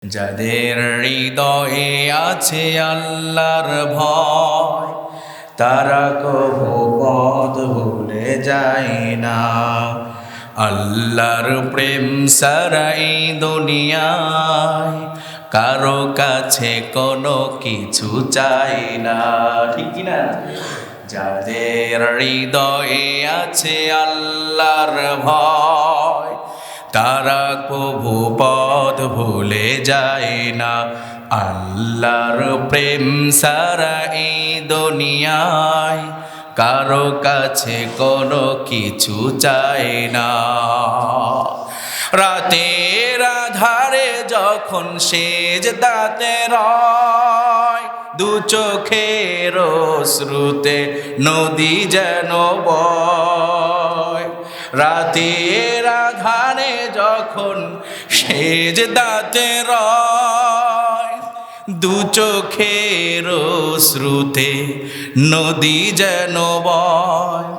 যাদের হৃদয়ে আছে আল্লাহর ভয়, তারা কভু পথ ভুলে যায় না। আল্লাহর প্রেম সারা এই দুনিয়ায় কারো কাছে কোনো কিছু চাই না, ঠিক কিনা? যাদের হৃদয়ে আছে আল্লাহর ভয়, তারা কভু পথ ভুলে যায় না। আল্লাহর প্রেম সারা এই দুনিয়ায় কারো কাছে কোনো কিছু চায় না। রাতের আধারে যখন সেজদাতে রয়, দু চোখের শ্রুতে নদী যেন বয়। রাতের আধারে যখন সেজদাতে রয়, দু চোখের শ্রুতে নদী যেন বয়।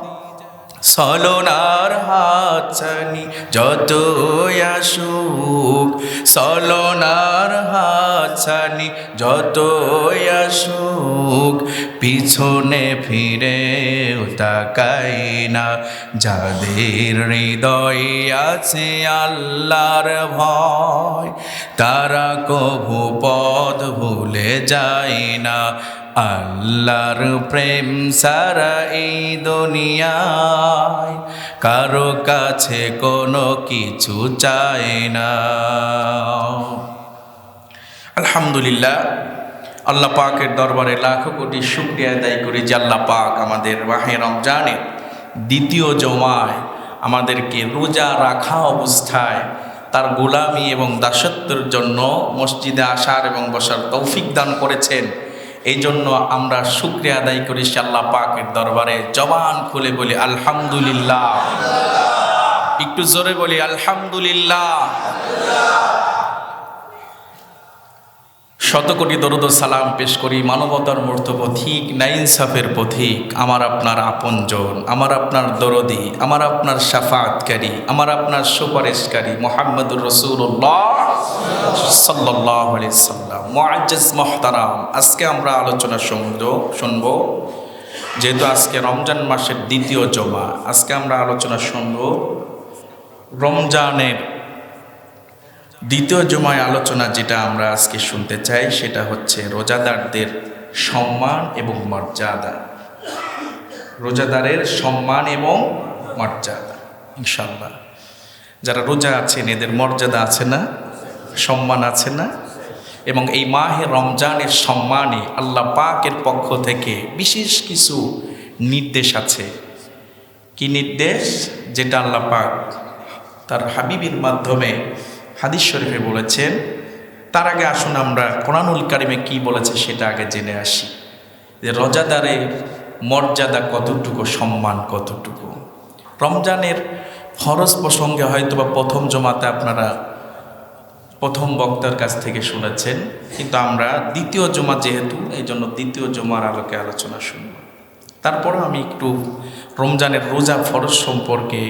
সলনার হাতছানি যতই আসুক, সলনার হাতছানি যতই আসুক, পিছনে ফিরেও তাকাই না। যাদের হৃদয়ে আছে আল্লাহর ভয়, তারা কভু পথ ভুলে যায় না। আল্লাহর প্রেম সারা এই দুনিয়ায় কারো কাছে কোনো কিছু চায় না। আলহামদুলিল্লাহ, আল্লাহ পাকের দরবারে লাখো কোটি শুকরিয়া আদায় করি যে আল্লাহ পাক আমাদের মাহে রমজানের দ্বিতীয় জমায় আমাদেরকে রোজা রাখা অবস্থায় তার গোলামি এবং দাসত্বের জন্য মসজিদে আসার এবং বসার তৌফিক দান করেছেন। এই জন্য আমরা শুকরিয়া আদায় করি আল্লাহ পাকের দরবারে। জবান খুলে বলি আলহামদুলিল্লাহ, একটু জোরে বলি আলহামদুলিল্লাহ। শতকোটি দরুদ ও সালাম পেশ করি মানবতার মূর্ত পথিক, নাইনসাফের পথিক, আমার আপনার আপনজন, আমার আপনার দরদি, আমার আপনার শাফাআতকারী, আমার আপনার সুপারিশকারী মুহাম্মদুর রাসূলুল্লাহ সাল্লাল্লাহু আলাইহি সাল্লাম। মুআজ্জাজ মুহতারাম, আজকে আমরা আলোচনা শুনব, যেহেতু আজকে রমজান মাসের দ্বিতীয় জমা, আজকে আমরা আলোচনা শুনব রমজানের দ্বিতীয় জমায়। আলোচনা যেটা আমরা আজকে শুনতে চাই সেটা হচ্ছে রোজাদারদের সম্মান এবং মর্যাদা। রোজাদারের সম্মান এবং মর্যাদা, ইনশাআল্লাহ যারা রোজা আছেন এদের মর্যাদা আছে না, সম্মান আছে না? এবং এই মাহে রমজানের সম্মানে আল্লাহ পাকের পক্ষ থেকে বিশেষ কিছু নির্দেশ আছে। কি নির্দেশ? যেটা আল্লাহ পাক তার হাবিবের মাধ্যমে হাদিস শরীফে বলেছেন। তার আগে আসুন আমরা কোরআনুল কারিমে কি বলেছে সেটা আগে জেনে আসি, যে রোজাদারের মর্যাদা কতটুকু, সম্মান কতটুকু। রমজানের ফরজ প্রসঙ্গে হয়তো বা প্রথম জমাতে আপনারা প্রথম বক্তার কাছ থেকে শুনেছেন, কিন্তু আমরা দ্বিতীয় জমা যেহেতু, এই জন্য দ্বিতীয় জমার আলোকে আলোচনা শুনব। তারপরে আমি একটু রমজানের রোজা ফরজ সম্পর্কে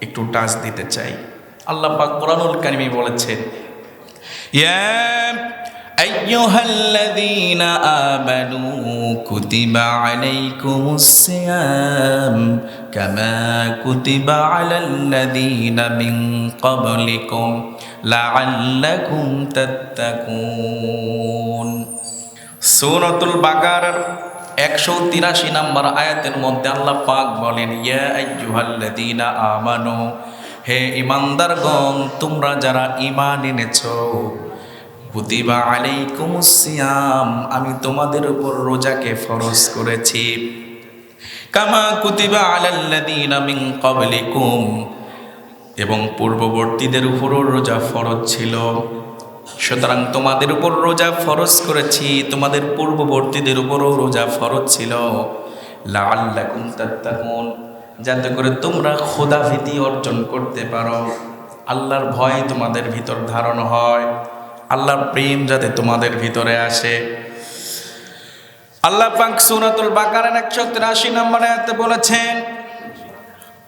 একটু টাচ দিতে চাই। আল্লাহ পাক কোরআনুল কারিমে বলেছেন, ইয়া আইয়ুহাল্লাযীনা আমানু কুতিবা আলাইকুমুস সিয়াম কামা কুতিবা আলাল্লাযীনা মিন ক্বাবলিকুম লাআল্লাকুম তাত্তাকুন। সূরাতুল বাকারার 183 নম্বর আয়াতের মধ্যে আল্লাহ পাক বলেন, ইয়া আইয়ুহাল্লাযীনা আমানু, হে ঈমানদারগণ, তোমরা যারা ঈমান এনেছো, কুতিবা আলাইকুমুস সিয়াম, আমি তোমাদের উপর রোজাকে ফরজ করেছি, কামা কুতিবা আলাল্লাযীনা মিন ক্বাবলিকুম, এবং পূর্ববর্তীদের উপরও রোজা ফরজ ছিল। সুতরাং তোমাদের উপর রোজা ফরজ করেছি, তোমাদের পূর্ববর্তীদের উপরও রোজা ফরজ ছিল, লাআল্লাকুম তাত্তাকুন, যাতে করে তোমরা খোদাভীতি অর্জন করতে পারো, আল্লাহর ভয় তোমাদের ভিতর ধারণ হয়, আল্লাহর প্রেম যাতে তোমাদের ভিতরে আসে। আল্লাহ পাক সূরাতুল বাকারার 183 নম্বর আয়াতে বলেছেন,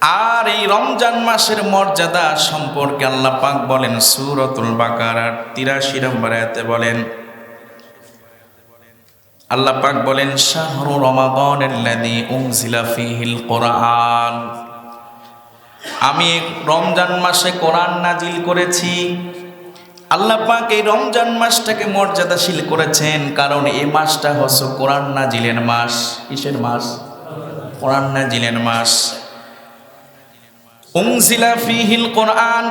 আর এই রমজান মাসের মর্যাদা সম্পর্কে আল্লাহ পাক বলেন সূরাতুল বাকারার ৮৩ নম্বর আয়াতে বলেন, আল্লাহ পাক বলেন শাহরু রমাদানাল্লাযী উনজিলা ফীহিল কুরআন, আমি রমজান মাসে কোরআন নাজিল করেছি। আল্লাহ পাক এই রমজান মাসটাকে মর্যাদাশীল করেছেন কারণ এই মাসটা হচ্ছে কোরআন নাজিলের মাস। কিসের মাস? কোরআন নাজিলের মাস। উনজিলা ফীহিল কুরআন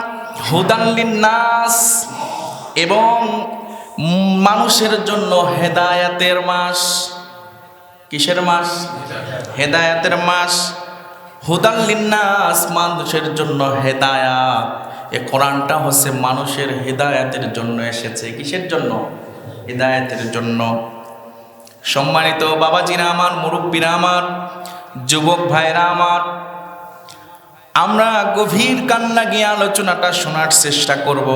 হুদান লিন-নাস, এবং মানুষের জন্য হেদায়েতের মাস। কিসের মাস? হেদায়েতের মাস। হুদান লিন-নাস, মানুষের জন্য হেদায়াত। এই কোরআনটা হচ্ছে মানুষের হেদায়েতের জন্য এসেছে। কিসের জন্য? হেদায়েতের জন্য। সম্মানিত বাবাজিরা আমার, মুরব্বীরা আমার, যুবক ভাইরা আমার, আমরা গভীর কান্না গিয়ে আলোচনাটা শোনার চেষ্টা করব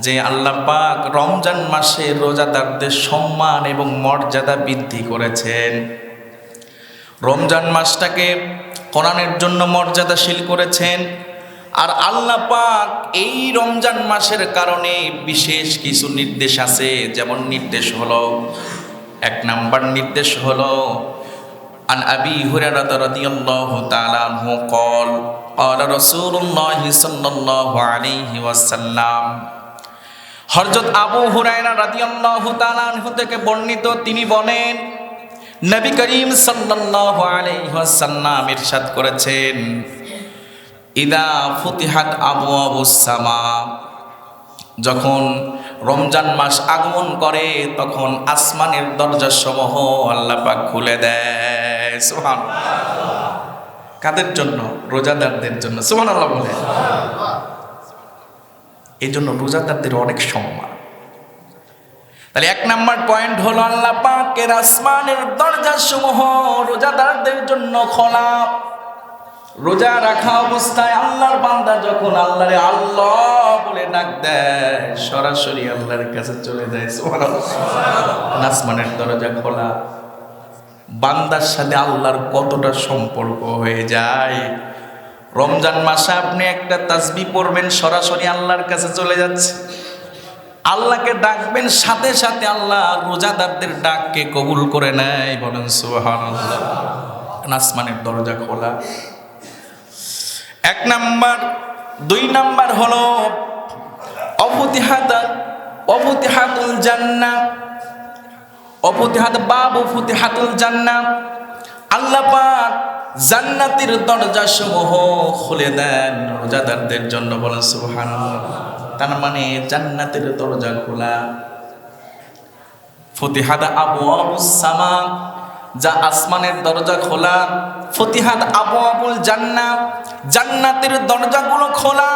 যে আল্লাহ পাক রমজান মাসে রোজাদারদের সম্মান এবং মর্যাদা বৃদ্ধি করেছেন। রমজান মাসটাকে কোরআনের জন্য মর্যাদাশীল করেছেন। আর আল্লাহ পাক এই রমজান মাসের কারণে বিশেষ কিছু নির্দেশ আছে। যেমন নির্দেশ হলো, ১ নাম্বার নির্দেশ হলো আন আবি হুরায়রা রাদিয়াল্লাহু তাআলা আনহু قال قال رسول الله صلى الله عليه وسلم, হযরত আবু হুরায়রা রাদিয়াল্লাহু তাআলা আনহু থেকে বর্ণিত, তিনি বলেন নবী করিম সাল্লাল্লাহু আলাইহি ওয়াসাল্লাম ইরশাদ করেছেন, ইদা ফুতিহাত আবওয়াবুস সামা, যখন রমজান মাস আগমন করে তখন আসমানের দরজাসমূহ আল্লাহ পাক খুলে দেয়। সুবহানাল্লাহ। কাদের জন্য? রোজাদারদের জন্য। সুবহানাল্লাহ বলে। এই জন্য রোজাদারদের অনেক সম্মান। তাহলে ১ নাম্বার পয়েন্ট হলো আল্লাহ পাকের আসমানের দরজাসমূহ রোজাদারদের জন্য খোলা। রোজা রাখা অবস্থায় আল্লাহর বান্দা যখন আল্লাহরে আল্লাহ বলে ডাক দেয়, সরাসরি আল্লাহর কাছে চলে যায়। সুবহানাল্লাহ। আসমানের দরজা খোলা। বান্দার সাথে আল্লাহর কতটা সম্পর্ক হয়ে যায়। রমজান মাসে আপনি একটা তাসবিহ পড়বেন, সরাসরি আল্লাহর কাছে চলে যাচ্ছে। আল্লাহকে ডাকবেন, সাথে সাথে আল্লাহ রোজাদারদের ডাককে কবুল করে নেয়। বলেন সুবহানাল্লাহ। আসমানের দরজা খোলা। ১ নাম্বার। ২ নাম্বার হলো অফুতিহাতুল জান্নাহ, অফুতিহাত বাবু ফুতিহাতুল জান্নাহ, আল্লাহ পাক জান্নাতের দরজা সমূহ খুলে দেন রোজাদারদের জন্য। বলেন সুবহানাল্লাহ। তার মানে জান্নাতের দরজা খোলা। ফুতিহাত আবওয়াবুস সামা, যা আসমানের দরজা খোলা। ফুতিহাত আবওয়াবুল জান্নাহ, জান্নাতের দরজাগুলো খোলা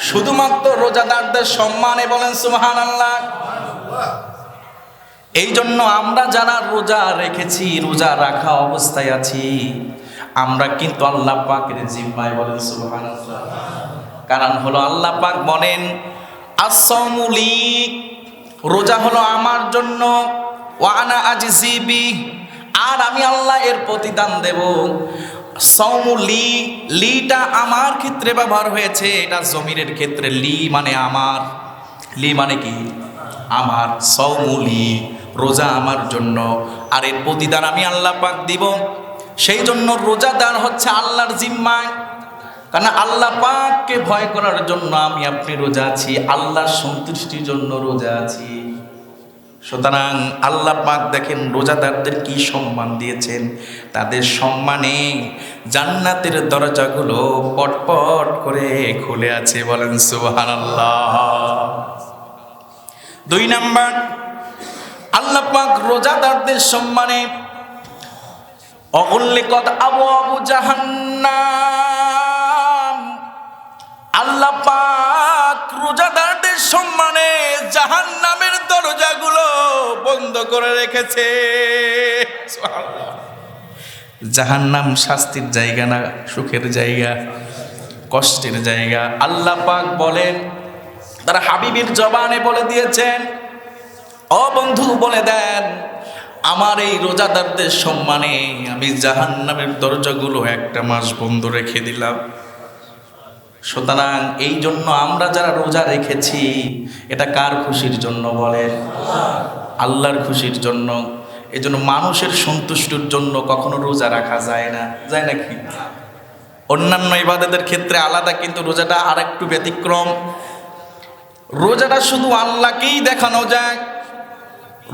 শুধুমাত্র রোজাদারদের সম্মানে। বলেন সুবহানাল্লাহ। এই জন্য আমরা যারা রোজা রেখেছি, রোজা রাখা অবস্থায় আছি, আমরা কিন্তু আল্লাহ পাকের জিম্মায়। বলেন সুবহানাল্লাহ। কারণ হলো আল্লাহ পাক বলেন as-sawmu লি, রোজা হলো আমার জন্য, ওয়া আনা আজজি বি, আর আমি আল্লাহ এর প্রতিদান দেব। সাওমু লি, লিটা আমার ক্ষেত্রে ব্যবহার হয়েছে, এটা জমিরের ক্ষেত্রে। লি মানে আমার, লি মানে কি? আমার। সাওমু লি, রোজা আমার জন্য, আর এর প্রতিদান আমি আল্লাহ পাক দিব। সেই জন্য রোজাদার হচ্ছে আল্লাহর জিম্মায়। কারণ আল্লাহ পাককে ভয় করার জন্য আমি আপনি রোজা আছি, আল্লাহর সন্তুষ্টির জন্য রোজা আছি। সুতরাং আল্লাহ পাক দেখেন রোজাদারদের কি সম্মান দিয়েছেন। তাদের সম্মানে জান্নাতের দরজাগুলো পটপট করে খুলে আছে। বলেন সুবহানাল্লাহ। ২ নাম্বার, আল্লাহ পাক রোজাদারদের সম্মানে অগুল্লিকাত আবওয়াবু জাহান্নাম, আল্লাহ পাক রোজাদারদের সম্মানে জাহান্নামের দরজাগুলো বন্ধ করে রেখেছে। জাহান্নাম শাস্তির জায়গা না, সুখের জায়গা, কষ্টের জায়গা। আল্লাহ পাক বলেন, তারা হাবিবের জবানে বলে দিয়েছেন, ও বন্ধু বলে দেন আমার এই রোজাদারদের সম্মানে আমি জাহান্নামের দরজাগুলো একটা মাস বন্ধ রেখে দিলাম। সুতরাং এই জন্য আমরা যারা রোজা রেখেছি এটা কার খুশির জন্য বলেন? আল্লাহর খুশির জন্য। এই জন্য মানুষের সন্তুষ্টির জন্য কখনো রোজা রাখা যায় না, যায় নাকি? অন্যান্য ইবাদতের ক্ষেত্রে আলাদা, কিন্তু রোজাটা আর একটু ব্যতিক্রম। রোজাটা শুধু আল্লাহকেই দেখানো যায়,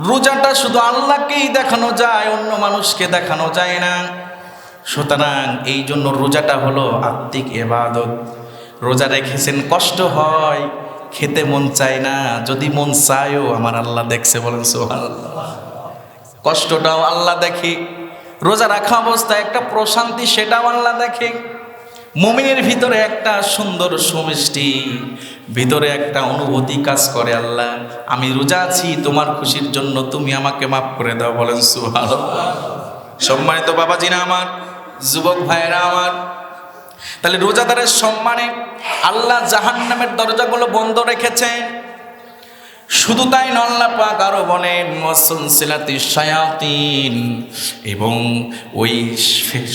রোজাটা শুধু আল্লাহকেই দেখানো যায়, অন্য মানুষকে দেখানো যায় না। সুতরাং এই জন্য রোজাটা হলো আত্মিক ইবাদত। রোজা রেখেছেন, কষ্ট হয়, খেতে মন চায় না, যদি মন চায়ও আমার আল্লাহ দেখছে, বলেন সুবহানাল্লাহ। কষ্টটাও আল্লাহ দেখে, রোজা রাখা অবস্থায় একটা প্রশান্তি সেটাও আল্লাহ দেখে। মুমিনের ভিতরে একটা সুন্দর সুমিষ্টি, ভিতরে একটা অনুভূতি কাজ করে, আল্লাহ আমি রোজা আছি তোমার খুশির জন্য, তুমি আমাকে মাফ করে দাও, বলেন সুবহানাল্লাহ। সম্মানিত বাবাজিরা আমার, যুবক ভাইয়েরা আমার, তাহলে রোজাদারের সম্মানে আল্লাহ জাহান্নামের দরজাগুলো বন্ধ রেখেছেন। শুধু তাই নয়, আল্লাহ পাক আরো বলেন ওয়াসুলসিলাতি শায়াতিন, এবং ওই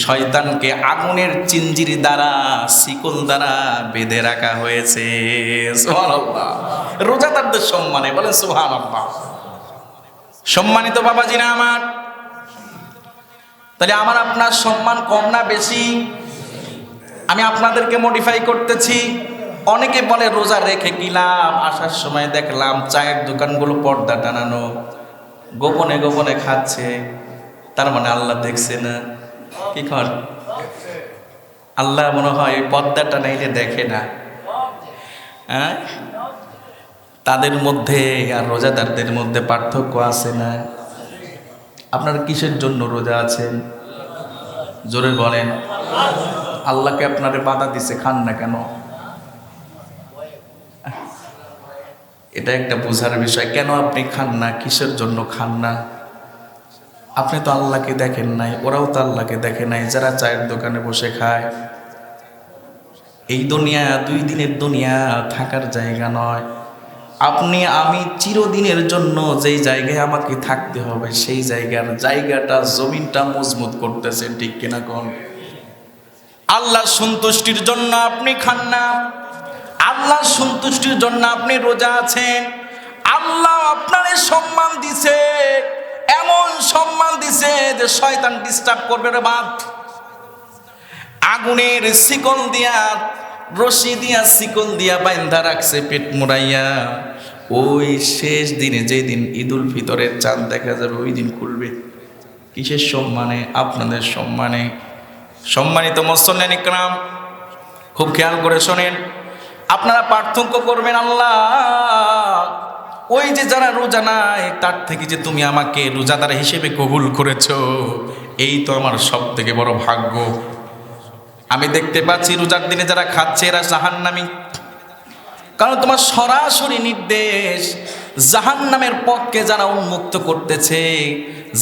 শয়তানকে আগুনের চিঞ্জির দ্বারা, শিকল দ্বারা বেঁধে রাখা হয়েছে। সুবহানাল্লাহ। রোজাদারদের সম্মানে বলেন সুবহানাল্লাহ। সম্মানিত বাবাজিরা আমার, তাহলে আমার আপনার সম্মান কম না বেশি? আমি আপনাদেরকে মডিফাই করতেছি। অনেকে বলে রোজা রেখে গেলাম, আসার সময় দেখলাম চায়ের দোকানগুলো পর্দা টানানো, গোপনে গোপনে খাচ্ছে, তার মানে আল্লাহ দেখছে না। কি কর, আল্লাহ মনে হয় পর্দা টানাইলে দেখে না। হ্যাঁ, তাদের মধ্যে আর রোজাদারদের মধ্যে পার্থক্য আছে না? আপনারা কিসের জন্য রোজা আছেন? জোরে বলেন। আল্লাহকে আপনারে বাধা দিছে, খান না কেন? এটা একটা বোঝার বিষয়। কেন আপনি খান না, কিসের জন্য খান না? আপনি তো আল্লাহকে দেখেন নাই, ওরাও তো আল্লাহকে দেখে নাই যারা চায়ের দোকানে বসে খায়। এই দুনিয়া 2 দিনের দুনিয়া, থাকার জায়গা নয়। আপনি আমি চিরদিনের জন্য যেই জায়গায় আমাকে থাকতে হবে, সেই জায়গাটা জমিনটা মজবুত করতেছেন, ঠিক কিনা কোন? আল্লাহ সন্তুষ্টির জন্য আপনি খান না, আল্লাহ সন্তুষ্টির জন্য আপনি রোজা আছেন। আল্লাহ আপনারে সম্মান দিছে, এমন সম্মান দিছে যে শয়তান ডিস্টার্ব করবে রে বাপ। আগুনের শিকল দিয়া, রশি দিয়া, শিকল দিয়া বাইন্ধা রাখছে পেট মুড়াইয়া। ওই শেষ দিনে, যেই দিন ঈদুল ফিতরের চাঁদ দেখা যাবে, ওই দিন খুলবে। কিসের সম্মানে? আপনাদের সম্মানে। সম্মানিত মুসল্লিন ইকরাম, খুব খেয়াল করে শোনেন, আপনারা পার্থক্য করবেন। আল্লাহ ওই যে যারা রোজা নাই, তার থেকে যে তুমি আমাকে রোজাদার হিসেবে কবুল করেছো, এই তো আমার সব থেকে বড় ভাগ্য। আমি দেখতে পাচ্ছি রোজার দিনে যারা খাচ্ছে এরা জাহান্নামী, কারণ তোমার সরাসরি নির্দেশ জাহান্নামের পথকে যারা উন্মুক্ত করতেছে।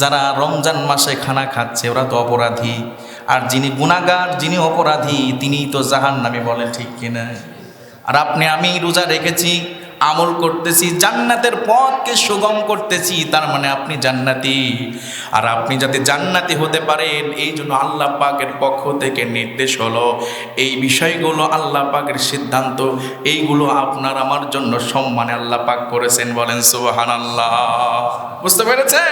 যারা রমজান মাসে খানা খাচ্ছে ওরা তো অপরাধী, আর যিনি গুনাহগার, যিনি অপরাধী, তিনিই তো জাহান্নামী, বলে ঠিক কিনা? আর আপনি আমি রোজা রেখেছি, আমল করতেছি, জান্নাতের পথকে সুগম করতেছি, তার মানে আপনি জান্নাতি। আর আপনি যাতে জান্নাতি হতে পারেন, এই জন্য আল্লাহ পাকের পক্ষ থেকে নির্দেশ হলো, এই বিষয়গুলো আল্লাহ পাকের সিদ্ধান্ত, এইগুলো আপনার আমার জন্য সম্মানে আল্লাহ পাক করেছেন, বলেন সুবহানাল্লাহ। বুঝতে পেরেছে?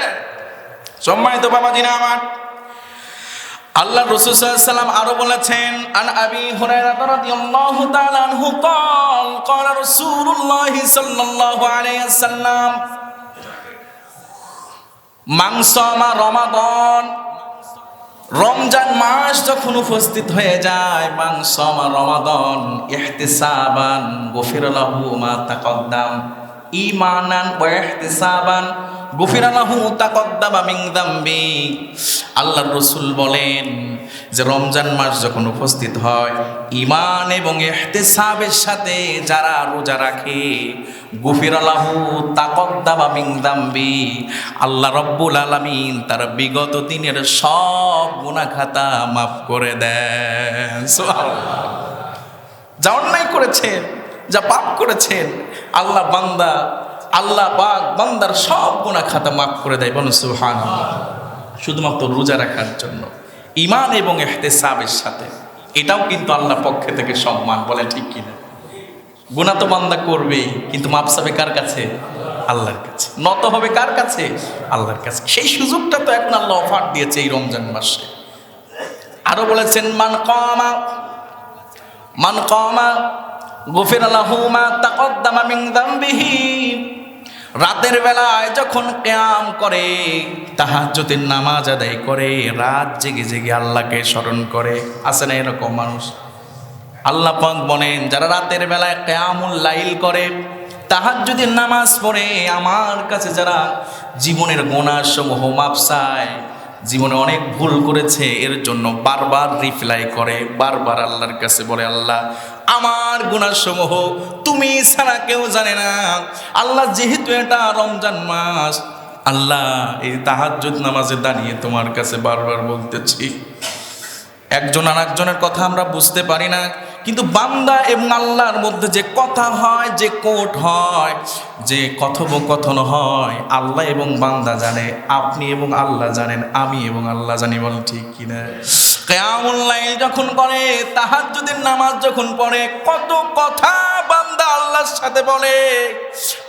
সম্মানিত বাবাজিরা আমার, আল্লাহ রাসূল সাল্লাল্লাহু আলাইহি ওয়াসাল্লাম আরো বলেছেন, আন আবি হুরায়রা রাদিয়াল্লাহু তাআলা আনহু قال قال رسول الله صلى الله عليه وسلم মান সামা রমাদান, রমজান মাস যখন উপস্থিত হয়ে যায়, মান সামা রমাদান ইহতিসাবান গুফির লাহু মা তাকদ্দাম, ঈমানান ওয়া ইহতিসাবান গুফির লাহু তাকদ্দামা মিন যামবি। আল্লাহর রাসূল বলেন যে রমজান মাস যখন উপস্থিত হয়, ঈমান এবং ইহতিসাবের সাথে যারা রোজা রাখে, গুফির লাহু তাকদ্দামা মিন যামবি, আল্লাহ রাব্বুল আলামিন তার বিগত দিনের সব গুনাহ খাতা মাফ করে দেন। সুবহানাল্লাহ। যা অন্যায় করেছেন, যা পাপ করেছেন, আল্লাহ বান্দা আল্লাহ পাক বান্দার সব গুনাহ খাতা মাফ করে দেয়। বলুন সুবহানাল্লাহ। শুধুমাত্র রোজা রাখার জন্য, ঈমান এবং ইহতিসাবের সাথে। এটাও কিন্তু আল্লাহর পক্ষ থেকে সম্মান, বলে ঠিক কিনা? গুনাহ তো বান্দা করবেই, কিন্তু মাপ চাবে কার কাছে? আল্লাহর কাছে। নত হবে কার কাছে? আল্লাহর কাছে। সেই সুযোগটা তো এখন আল্লাহ অফার দিয়েছে এই রমজান মাসে। আরো বলেছেন মান কামা গুফিরা লাহু মা তাকদ্দামা মিন যামবিহি। রাতের বেলায় যখন কিয়াম করে, তাহাজ্জুদের নামাজ আদায় করে, রাত জেগে জেগে আল্লাহকে স্মরণ করে, আছে না এরকম মানুষ? আল্লাহ পাক বলেন, যারা রাতের বেলায় কিয়ামুল লাইল করে, তাহাজ্জুদের নামাজ পড়ে, আমার কাছে যারা জীবনের গুনাহসমূহ মাফ চায়, জীবনে অনেক ভুল করেছে, এর জন্য বারবার রিপ্লাই করে, বারবার আল্লাহর কাছে বলে, আল্লাহ আমার গুনাহসমূহ তুমি ছাড়া কেউ জানে না। আল্লাহ যেহেতু এটা রমজান মাস, আল্লাহ এই তাহাজ্জুদ নামাজে দাঁড়িয়ে তোমার কাছে বারবার বলতেছি। একজন আর একজনের কথা আমরা বুঝতে পারি না, কিন্তু বান্দা এবং আল্লাহর মধ্যে যে কথা হয়, যে কোট হয়, যে কথোপকথন হয়, আল্লাহ এবং বান্দা জানে, আপনি এবং আল্লাহ জানেন, আমি এবং আল্লাহ জানি। বল ঠিক কিনা? কিয়ামুল লাইল যখন করে, তাহাজ্জুদের নামাজ যখন পড়ে, কত কথা বান্দা আল্লাহর সাথে বলে।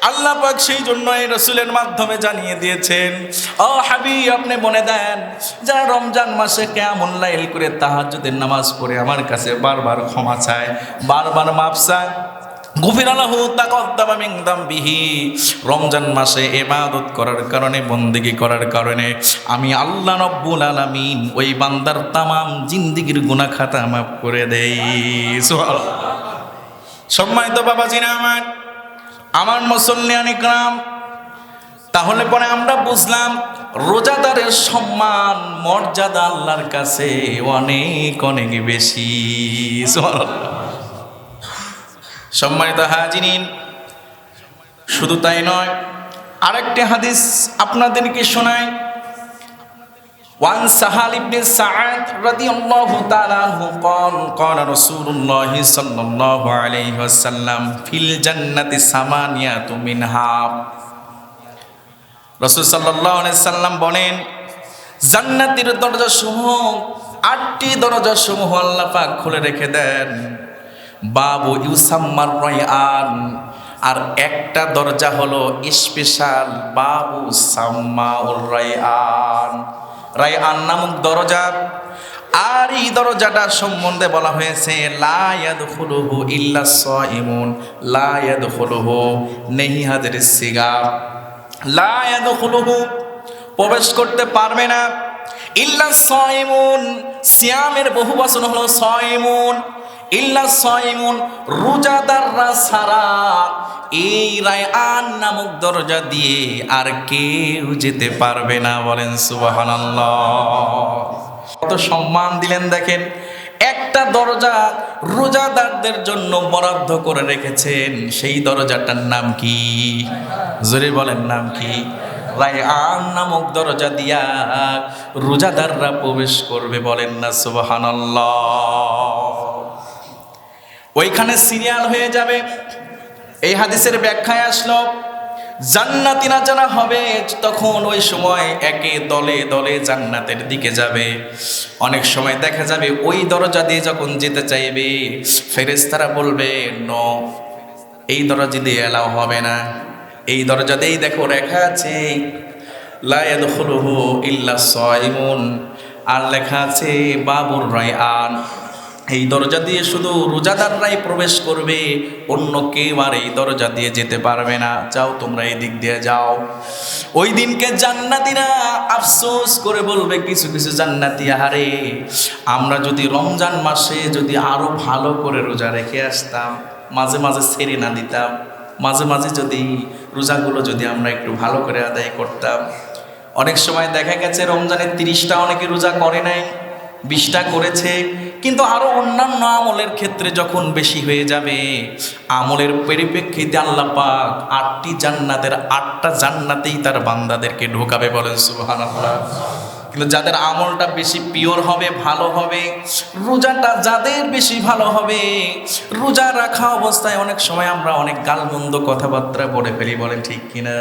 আল্লাহ পাক সেই জন্য এই রাসূলের মাধ্যমে জানিয়ে দিয়েছেন, ও হাবিব আপনি বলে দেন, যারা রমজান মাসে কিয়ামুল লাইল করে তাহাজ্জুদের নামাজ পড়ে আমার কাছে বারবার ক্ষমা চায়, বারবার মাফ চায়, গুফিরা লাহু তাকদ্দামা মিন যামবিহি। রমজান মাসে ইবাদত করার কারণে, বন্দেগী করার কারণে আমি আল্লাহ রাব্বুল আলামিন ওই বান্দার তামাম জিন্দেগীর গুনাহ খাতা মাফ করে দেই। সুবহানাল্লাহ। সম্মানিত বাবাজিরা আমার মুসল্লিয়ান ইকরাম, তাহলে পরে আমরা বুঝলাম রোজাদারের সম্মান মর্যাদা আল্লাহর কাছে অনেক অনেক বেশি। সুবহানাল্লাহ। সম্মানিত হাজিরিন, শুধু তাই নয়, আরেকটি হাদিস আপনাদেরকে শোনাই। ওয়ান সাহাল ইবনে সাআদ রাদিয়াল্লাহু তাআলা আনহু قال قال رسول الله صلى الله عليه وسلم في الجنة ثمانية منها। রাসূল সাল্লাল্লাহু আলাইহি সাল্লাম বলেন, জান্নাতের দরজাসমূহ, 8টি দরজাসমূহ আল্লাহ পাক খুলে রেখে দেন। বাবু ইউসাম্মার রায়আন, আর একটা দরজা হলো স্পেশাল বাবু সাম্মাউর রায়আন, রায়আন নামক দরজা। আর এই দরজাটা সম্বন্ধে বলা হয়েছে লা ইয়াদখুলুহু ইল্লা সাইমুন, লা ইয়াদখুলুহু নেহি হাজির সিগার, লা ইয়াদখুলুহু প্রবেশ করতে পারবে না, ইল্লা সাইমুন, সিয়ামের বহুবচন হলো সাইমুন, ইল্লা সাইমুন রোজাদাররা ছাড়া এই রায়আন নামক দরজা দিয়ে আর কেউ যেতে পারবে না। বলেন সুবহানাল্লাহ। কত সম্মান দিলেন দেখেন। একটা দরজা রোজাদারদের জন্য বরাদ্দ করে রেখেছেন, সেই দরজাটার নাম কি? জোরে বলেন, নাম কি? রায়আন নামক দরজা দিয়া রোজাদাররা প্রবেশ করবে। বলেন না সুবহানাল্লাহ। ওইখানে সিরিয়াল হয়ে যাবে। এই হাদিসের ব্যাখ্যায় আসলো, জান্নাতীরা যারা হবে তখন ওই সময় একে দলে দলে জান্নাতের দিকে যাবে। অনেক সময় দেখা যাবে ওই দরজা দিয়ে যখন যেতে চাইবে, ফেরেশতারা বলবে নো, এই দরজা দিয়ে এলাও হবে না, এই দরজা দিয়েই দেখো লেখা আছে লা ইয়াদখুলুহু ইল্লা সাইমুন, আর লেখা আছে বাবুর রায়আন, এই দরজা দিয়ে শুধু রোজাদাররাই প্রবেশ করবে, অন্য কেউ আর এই দরজা দিয়ে যেতে পারবে না, যাও তোমরা এই দিক দিয়ে যাও। ওই দিনকে জান্নাতীরা আফসোস করে বলবে, কিছু কিছু জান্নাতী, আহারে আমরা যদি রমজান মাসে যদি আরো ভালো করে রোজা রেখে আসতাম, মাঝে মাঝে ছেড়ে না দিতাম, মাঝে মাঝে যদি রোজাগুলো যদি আমরা একটু ভালো করে আদায় করতাম। অনেক সময় দেখা গেছে রমজানের 30টা অনেকে রোজা করে নাই, 20টা করেছে, কিন্তু আরো অন্যান্য আমলের ক্ষেত্রে যখন বেশি হয়ে যাবে, আমলের পরিপ্রেক্ষিতে আল্লাহ পাক 8টি জান্নাতের 8টা জান্নাতেই তার বান্দাদেরকে ঢোকাবে। বলেন সুবহানাল্লাহ। কিন্তু যাদের আমলটা বেশি পিওর হবে, ভালো হবে, রোজাটা যাদের বেশি ভালো হবে, রোজা রাখা অবস্থায় অনেক সময় আমরা অনেক গালমন্দ কথাবার্তা বলে ফেলি, বলেন ঠিক কিনা?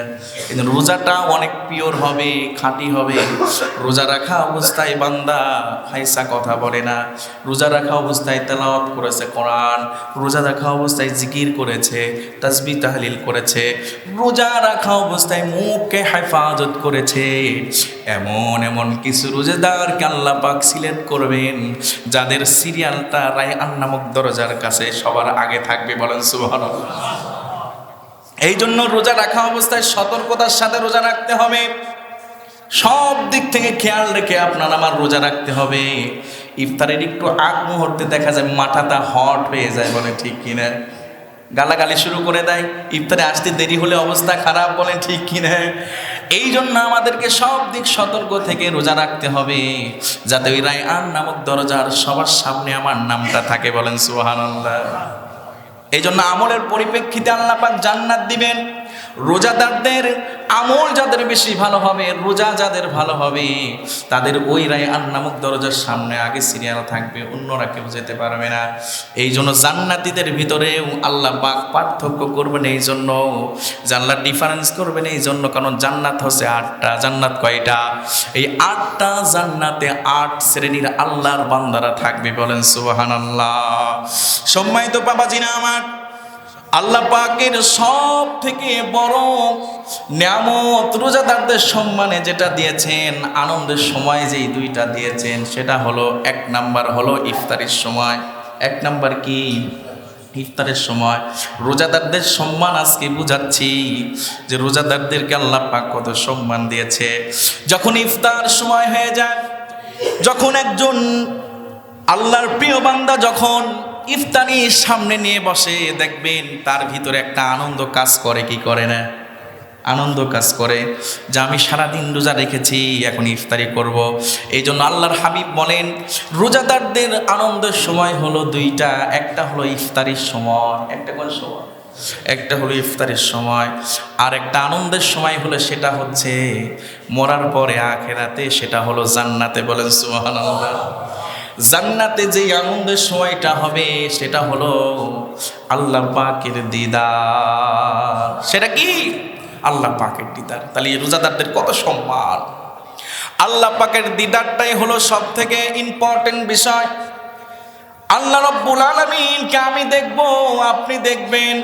কিন্তু রোজাটা অনেক পিওর হবে, খাঁটি হবে। রোজা রাখা অবস্থায় বান্দা হাইসা কথা বলে না, রোজা রাখা অবস্থায় তেলাওয়াত করেছে কোরআন, রোজা রাখা অবস্থায় জিকির করেছে, তাসবিহ তাহলিল করেছে, রোজা রাখা অবস্থায় মুখকে হেফাজত করেছে। এমন এমন কিছু রোজাদারকে আল্লাহ পাক সিলেক্ট করবেন যাদের সিরিয়ালটা রায়আন নামক দরজার কাছে সবার আগে থাকবে, বলেন সুবহানাল্লাহ। এই জন্য রোজা রাখা অবস্থায় সতর্কতার সাথে রোজা রাখতে হবে, সব দিক থেকে খেয়াল রেখে আপনার আমার রোজা রাখতে হবে। ইফতারের একটু আগ মুহূর্তে দেখা যায় মাথাটা হট হয়ে যায়, বলে ঠিক কিনা? গালাগালি শুরু করে দেয়, ইফতারে আসতে দেরি হলে অবস্থা খারাপ, বলেন ঠিক কিনা? এই জন্য আমাদেরকে সব দিক সতর্ক থেকে রোজা রাখতে হবে, যাতে ওই রায়আন নামক দরজার সবার সামনে আমার নামটা থাকে, বলেন সুবহানাল্লাহ। এই জন্য আমলের পরিপ্রেক্ষিতে আল্লাহ পাক জান্নাত দিবেন। রোজাদারদের আমল যাদের বেশি ভালো হবে, রোজা যাদের ভালো হবে, তাদের ওই রায়আন নামক দরজার সামনে আগে সিরিয়াল থাকবে, অন্যরা কেউ যেতে পারবে না। এই জন্য জান্নাতীদের ভিতরেও আল্লাহ পাক পার্থক্য করবেন, এই জন্য জান্নাত ডিফারেন্স করবেন, এই জন্য। কারণ জান্নাত হচ্ছে 8টা। জান্নাত কয়টা? এই 8টা জান্নাতে 8 শ্রেণীর আল্লাহর বান্দারা থাকবে, বলেন সুবহানাল্লাহ। সম্মানিত বাবাজিরা আমার, আল্লাহ পাকের সব থেকে বড় নিয়ামত রোজাদারদের সম্মানে যেটা দিয়েছেন, আনন্দের সময় যেই দুইটা দিয়েছেন, সেটা হলো 1 নাম্বার হলো ইফতারের সময়। 1 নাম্বার কি? ইফতারের সময়। রোজাদারদের সম্মান আজকে বুঝাচ্ছি যে রোজাদারদেরকে আল্লাহ পাক কত সম্মান দিয়েছে। যখন ইফতার সময় হয়ে যায়, যখন একজন আল্লাহর প্রিয় বান্দা যখন ইফতারি সামনে নিয়ে বসে, দেখবেন তার ভিতরে একটা আনন্দ কাজ করে, কি করে না? আনন্দ কাজ করে যে আমি সারাদিন রোজা রেখেছি, এখন ইফতারি করব। এই জন্য আল্লাহর হাবিব বলেন রোজাদারদের আনন্দের সময় হলো 2টা। একটা হলো ইফতারির সময়, একটা কোন সময়? একটা হলো ইফতারের সময়, আর একটা আনন্দের সময় হলো সেটা হচ্ছে মরার পরে আখিরাতে, সেটা হলো জান্নাতে, বলেন সুবহানাল্লাহ। জান্নাতে যেই আনন্দের সময়টা হবে সেটা হলো আল্লাহ পাকের দিদার। সেটা কি? আল্লাহ পাকের দিদার। তাহলে রোজাদারদের কত সম্মান! আল্লাহ পাকের দিদারটাই হলো সব থেকে ইম্পর্টেন্ট বিষয়। আল্লাহ রাব্বুল আলামিনকে আমি দেখব, আপনি দেখবেন।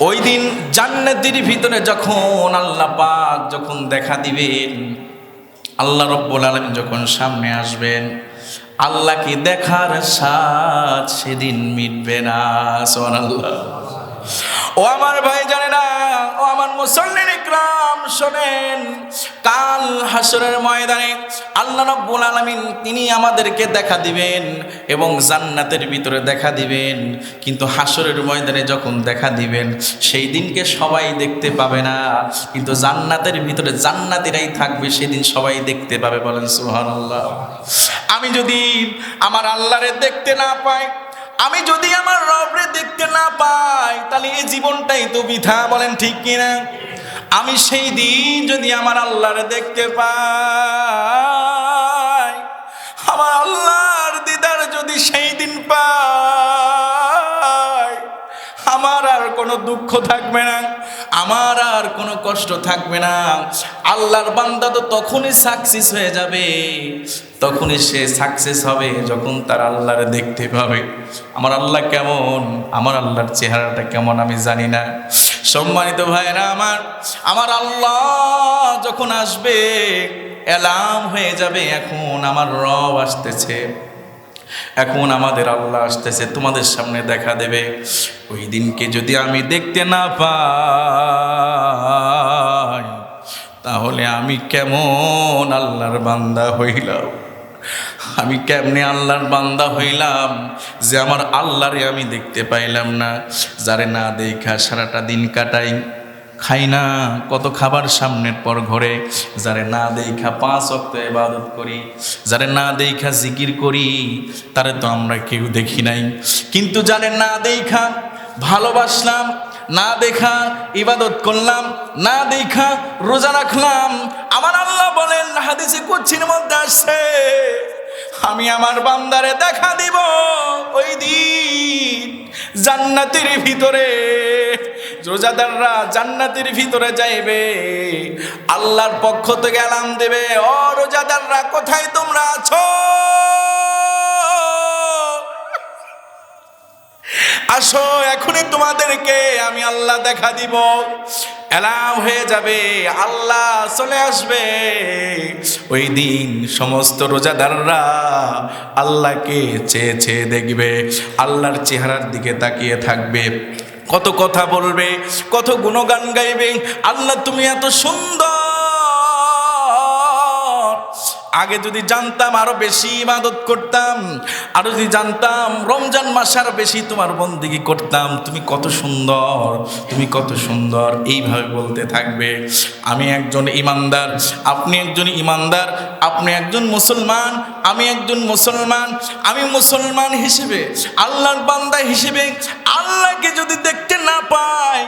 ওই দিন জান্নাতের ভিতরে যখন আল্লাহ পাক যখন দেখা দিবেন, আল্লাহ রাব্বুল আলামিন যখন সামনে আসবেন, আল্লাহকে দেখার স্বাদ সেদিন মিটবে না। সুবহানাল্লাহ। ও আমার ভাই জানে না, ও আমার মুসল্লিন ইকরাম শোনেন, কাল হাসরের ময়দানে আল্লাহ রাব্বুল আলামিন তিনি আমাদেরকে দেখা দিবেন এবং জান্নাতের ভিতরে দেখা দিবেন। কিন্তু হাসরের ময়দানে যখন দেখা দিবেন, সেই দিনকে সবাই দেখতে পাবে না, কিন্তু জান্নাতের ভিতরে জান্নাতীরাই থাকবে, সেদিন সবাই দেখতে পাবে, বলেন সুবহানাল্লাহ। আমি যদি আমার আল্লাহরে দেখতে না পাই, আমি যদি আমার রবরে দেখতে না পাই, তাহলে এই জীবনটাই তো বৃথা, বলেন ঠিক কিনা? আমি সেই দিন যদি আমার আল্লাহরে দেখতে পাই, আমার আল্লাহর দিদার যদি সেই দিন পাই, আমার আর কোনো দুঃখ থাকবে না, আমার আর কোনো কষ্ট থাকবে না। আল্লাহর বান্দা তো তখনই সাকসেস হয়ে যাবে, তখনই সে সাকসেস হবে যখন তার আল্লাহরে দেখতে পাবে। আমার আল্লাহ কেমন, আমার আল্লাহর চেহারাটা কেমন আমি জানি না। সম্মানিত ভাইরা আমার আল্লাহ যখন আসবে, এলাম হয়ে যাবে, এখন আমার রব আসতেছে, এখন আমাদের আল্লাহ আসতেছে, তোমাদের সামনে দেখা দেবে। ওই দিনকে যদি আমি দেখতে না পাই, তাহলে আমি কেমন আল্লাহর বান্দা হইলাম? আমি কেমনে আল্লাহর বান্দা হইলাম যে আমার আল্লাহরে আমি দেখতে পাইলাম না? যারে না দেখা সারাটা দিন কাটাই, খাই না, কত খাবার সামনের পর ঘরে, যারে না দেখা 5 ওয়াক্ত ইবাদত করি, যারে না দেখা জিকির করি, তারে তো আমরা কেউ দেখি নাই। কিন্তু যারে না দেখা ভালোবাসলাম, না দেখা ইবাদত করলাম, না দেখা রোজা রাখলাম, আমার আল্লাহ বলেন হাদিসে কুদসির মধ্যে আসছে, আমি আমার বান্দারে দেখা দিব ওই দিন জান্নাতের ভিতরে। রোজাদাররা জান্নাতের ভিতরে যাইবে, আল্লাহর পক্ষ থেকে এলান দেবে, ও রোজাদাররা কোথায় তোমরা আছো, আসো এখনই তোমাদেরকে আমি আল্লাহ দেখা দিব। এলাও হয়ে যাবে, আল্লাহ চলে আসবে। ওই দিন সমস্ত রোজাদাররা আল্লাহকে চেয়ে চেয়ে দেখবে, আল্লাহর চেহারার দিকে তাকিয়ে থাকবে, কত কথা বলবে, কত গুণগান গাইবে, আল্লাহ তুমি এত সুন্দর, আগে যদি জানতাম আরো বেশি ইবাদত করতাম, আরো যদি জানতাম রমজান মাসে আরো বেশি তোমার বন্দেগী করতাম, তুমি কত সুন্দর, তুমি কত সুন্দর, এইভাবে বলতে থাকবে। আমি একজন ইমানদার, আপনি একজন ইমানদার, আপনি একজন মুসলমান, আমি একজন মুসলমান, আমি মুসলমান হিসেবে, আল্লাহর বান্দা হিসেবে আল্লাহকে যদি দেখতে না পাই,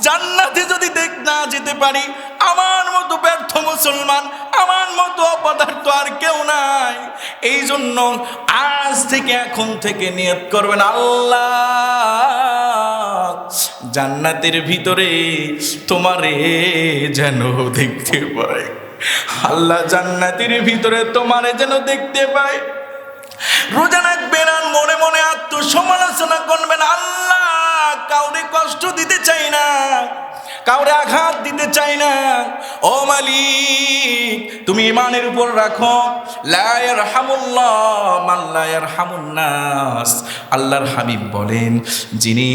জান্নাতে যদি না যেতে পারি, আমার মতো ব্যর্থ মুসলমান, আমার মতো অপদার্থ আর কেউ নাই। এই জন্য আজ থেকে, এখন থেকে নিয়ত করবেন, আল্লাহ জান্নাতের ভিতরে তোমারে যেন দেখতে পাই, আল্লাহ জান্নাতের ভিতরে তোমারে যেন দেখতে পাই। রোজা রাখবেন আর মনে মনে আত্মসমালোচনা করবেন, আল্লাহ কাউরে কষ্ট দিতে চাই না, কাউরে আঘাত দিতে চাই না, ও মালিক তুমি ইমানের উপর রাখো, লা ইয়ারহামুল্লাহ মান লা ইয়ারহামুন নাস। আল্লাহর হাবিব বলেন, যিনি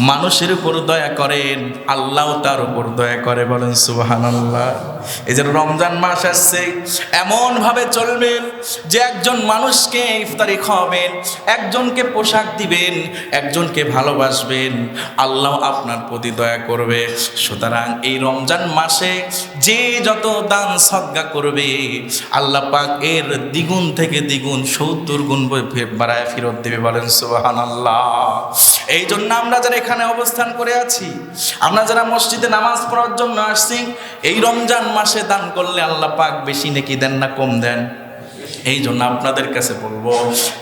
মানুষের উপর দয়া করেন আল্লাহও তার উপর দয়া করে, বলেন সুবহানাল্লাহ। এই যে রমজান মাস আসছে, এমন ভাবে চলবেন যে একজন মানুষকে ইফতারি খাওয়াবেন, একজনকে পোশাক দিবেন, একজনকে ভালোবাসবেন, আল্লাহ আপনার প্রতি দয়া করবে। সুতরাং এই রমজান মাসে যে যত দান সদকা করবে, আল্লাহ পাক এর দ্বিগুণ থেকে দ্বিগুণ 70 গুণ বাড়ায় ফেরত দেবে, বলেন সুবহানাল্লাহ। এই জন্য আমরা যারা এখানে অবস্থান করে আছি, আমরা যারা মসজিদে নামাজ পড়ার জন্য আসছি, এই রমজান মাসে দান করলে আল্লাহ পাক বেশি নেকি দেন না কম দেন? এই জন্য আপনাদের কাছে বলবো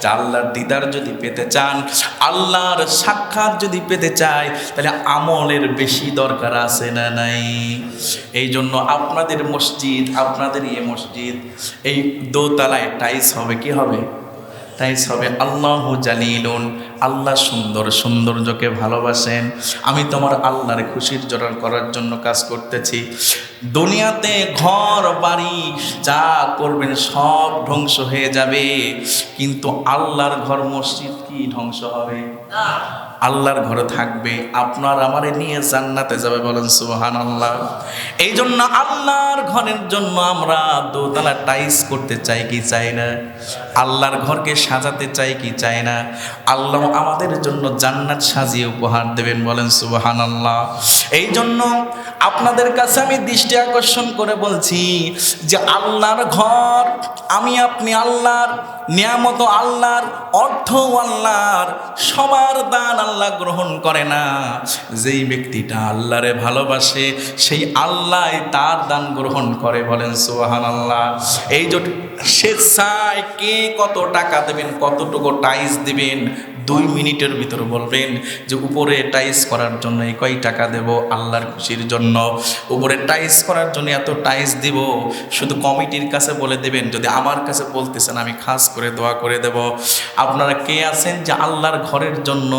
যে আল্লাহর দিদার যদি পেতে চান, আল্লাহর সাক্ষাৎ যদি পেতে চাই, তাহলে আমলের বেশি দরকার আছে না নাই? এই জন্য আপনাদের মসজিদ, আপনাদের মসজিদ এই দোতলায় টাইলস হবে, কি হবে? টাইলস হবে। আল্লাহু জালিলুন, আল্লাহ সুন্দর, সৌন্দর্যকে ভালোবাসেন। আমি তোমার আল্লাহর খুশির জোরার করার জন্য কাজ করতেছি। দুনিয়াতে ঘর বাড়ি যা করবেন সব ধ্বংস হয়ে যাবে, কিন্তু আল্লাহর ঘর মসজিদ কি ধ্বংস হবে? আল্লাহর ঘরে থাকবে, আপনার আমারে নিয়ে জান্নাতে যাবে, বলেন সুবহানাল্লাহ। এই জন্য আল্লাহর ঘরের জন্য আমরা দোতলা টাইলস করতে চাই কি চাই না? আল্লাহর ঘরকে সাজাতে চাই কি চাই না? আল্লাহ আমাদের জন্য জান্নাত সাজিয়ে উপহার দেবেন, বলেন সুবহানাল্লাহ। এই জন্য আপনাদের কাছে আমি দৃষ্টি আকর্ষণ করে বলছি যে আল্লাহর ঘর, আমি আপনি আল্লাহর নিয়ামত, আল্লাহর অর্থ, আল্লাহর সবার দান আল্লাহ গ্রহণ করে না। যেই ব্যক্তিটা আল্লাহরে ভালোবাসে সেই আল্লাহ তার দান গ্রহণ করে, বলেন সুবহানাল্লাহ। এই যে সে চায় কে কত টাকা দেবেন, কতটুকু টাইলস দিবেন, 2 মিনিটের ভিতর বলবেন যে উপরে টাইলস করার জন্য এই কয় টাকা দেব, আল্লাহর খুশির জন্য উপরে টাইলস করার জন্য এত টাইলস দিব। শুধু কমিটির কাছে বলে দেবেন, যদি আমার কাছে বলতেছেন আমি খাস করে দোয়া করে দেব। আপনারা কে আছেন যে আল্লাহর ঘরের জন্য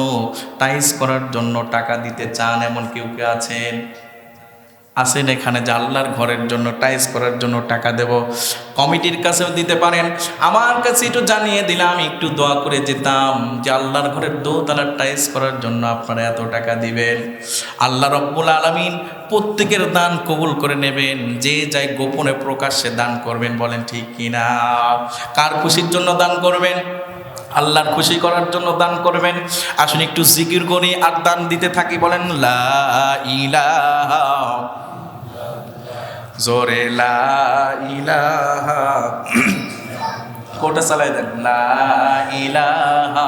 টাইলস করার জন্য টাকা দিতে চান? এমন কেউ কে আছেন? আছেন এখানে যে আল্লাহর ঘরের জন্য টাইলস করার জন্য টাকা দেব? কমিটির কাছেও দিতে পারেন, আমার কাছে একটু জানিয়ে দিলে আমি একটু দোয়া করে যেতাম যে আল্লাহর ঘরের দোতলার টাইলস করার জন্য আপনারা এত টাকা দিবেন। আল্লাহ রব্বুল আলামিন প্রত্যেকের দান কবুল করে নেবেন। যে যাই গোপনে প্রকাশ্যে দান করবেন, বলেন ঠিক কিনা? কার খুশির জন্য দান করবেন? আল্লাহর খুশি করার জন্য দান করবেন। আসুন একটু জিকির করি আর দান দিতে থাকি, বলেন লা ইলাহা, জোরে লা ইলাহা, কোটা চালাই দেন, লা ইলাহা